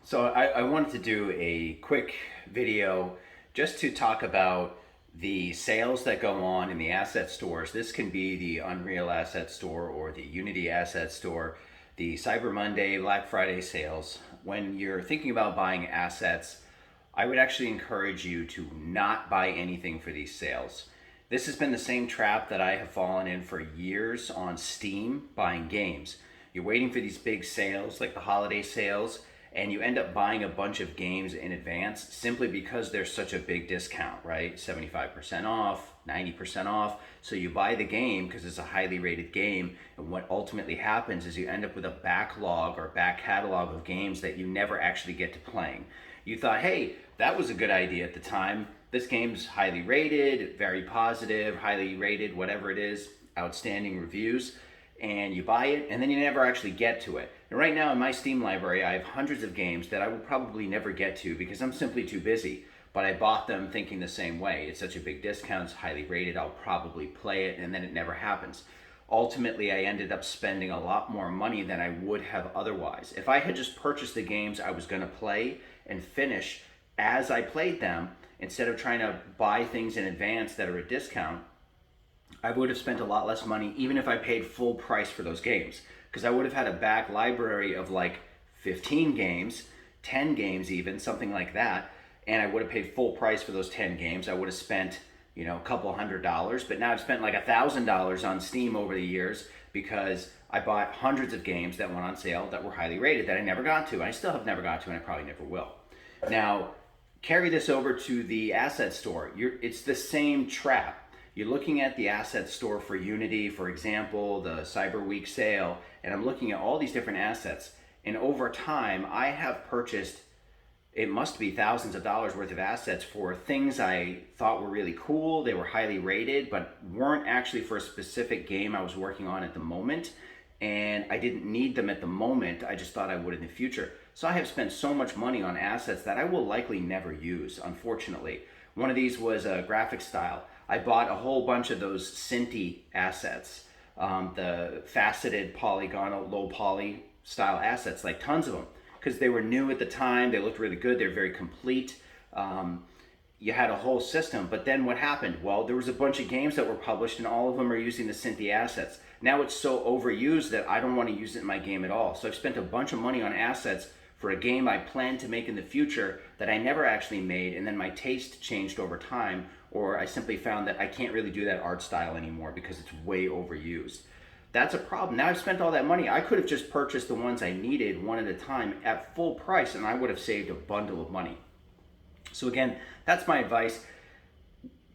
So I wanted to do a quick video just to talk about the sales that go on in the asset stores. This can be the Unreal Asset Store or the Unity Asset Store, the Cyber Monday, Black Friday sales. When you're thinking about buying assets, I would actually encourage you to not buy anything for these sales. This has been the same trap that I have fallen in for years on Steam buying games. You're waiting for these big sales, like the holiday sales, and you end up buying a bunch of games in advance simply because there's such a big discount, right? 75% off, 90% off. So you buy the game because it's a highly rated game, and what ultimately happens is you end up with a backlog or back catalog of games that you never actually get to playing. You thought, hey, that was a good idea at the time. This game's highly rated, very positive, highly rated, whatever it is, outstanding reviews, and you buy it, and then you never actually get to it. And right now in my Steam library, I have hundreds of games that I will probably never get to because I'm simply too busy. But I bought them thinking the same way. It's such a big discount, it's highly rated, I'll probably play it, and then it never happens. Ultimately, I ended up spending a lot more money than I would have otherwise. If I had just purchased the games I was going to play and finish as I played them, instead of trying to buy things in advance that are a discount, I would have spent a lot less money even if I paid full price for those games, because I would have had a back library of like 15 games, 10 games even, something like that, and I would have paid full price for those 10 games. I would have spent, a couple $100, but now I've spent like $1,000 on Steam over the years because I bought hundreds of games that went on sale that were highly rated that I never got to. I still have never got to, and I probably never will. Now, carry this over to the asset store. It's the same trap. You're looking at the asset store for Unity, for example, the Cyber Week sale, and I'm looking at all these different assets. And over time, I have purchased, it must be thousands of dollars worth of assets for things I thought were really cool. They were highly rated, but weren't actually for a specific game I was working on at the moment. And I didn't need them at the moment. I just thought I would in the future. So I have spent so much money on assets that I will likely never use, unfortunately. One of these was a graphic style. I bought a whole bunch of those Cinti assets, the faceted polygonal low poly style assets, like tons of them, because they were new at the time. They looked really good. They're very complete. You had a whole system, but then what happened? Well, there was a bunch of games that were published and all of them are using the Cinti assets. Now it's so overused that I don't want to use it in my game at all. So I've spent a bunch of money on assets for a game I plan to make in the future that I never actually made, and then my taste changed over time, or I simply found that I can't really do that art style anymore because it's way overused. That's a problem. Now I've spent all that money. I could have just purchased the ones I needed one at a time at full price, and I would have saved a bundle of money. So again, that's my advice.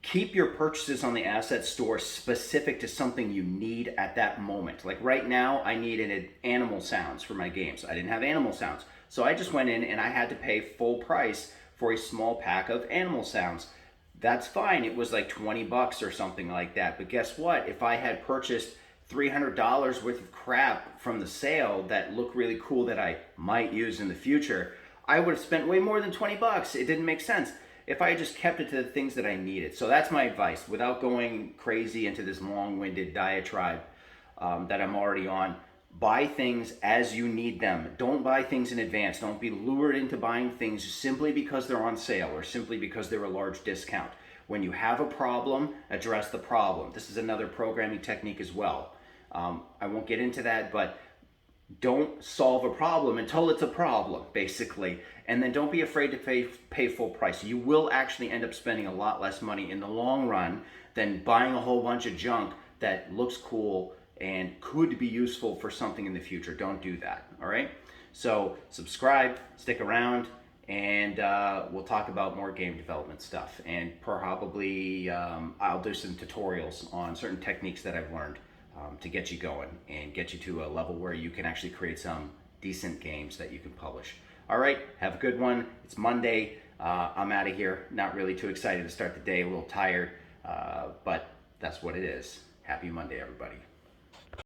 Keep your purchases on the asset store specific to something you need at that moment. Like right now, I needed animal sounds for my games. I didn't have animal sounds. So I just went in and I had to pay full price for a small pack of animal sounds. That's fine. It was like 20 bucks or something like that. But guess what? If I had purchased $300 worth of crap from the sale that looked really cool that I might use in the future, I would have spent way more than 20 bucks. It didn't make sense if I just kept it to the things that I needed. So that's my advice, without going crazy into this long-winded diatribe that I'm already on. Buy things as you need them. Don't buy things in advance. Don't be lured into buying things simply because they're on sale or simply because they're a large discount. When you have a problem, address the problem. This is another programming technique as well. I won't get into that, but don't solve a problem until it's a problem, basically. And then don't be afraid to pay full price. You will actually end up spending a lot less money in the long run than buying a whole bunch of junk that looks cool and could be useful for something in the future. Don't do that, all right? So subscribe, stick around, and we'll talk about more game development stuff. And probably I'll do some tutorials on certain techniques that I've learned to get you going and get you to a level where you can actually create some decent games that you can publish. All right, have a good one. It's Monday. I'm out of here. Not really too excited to start the day, a little tired, but that's what it is. Happy Monday, everybody.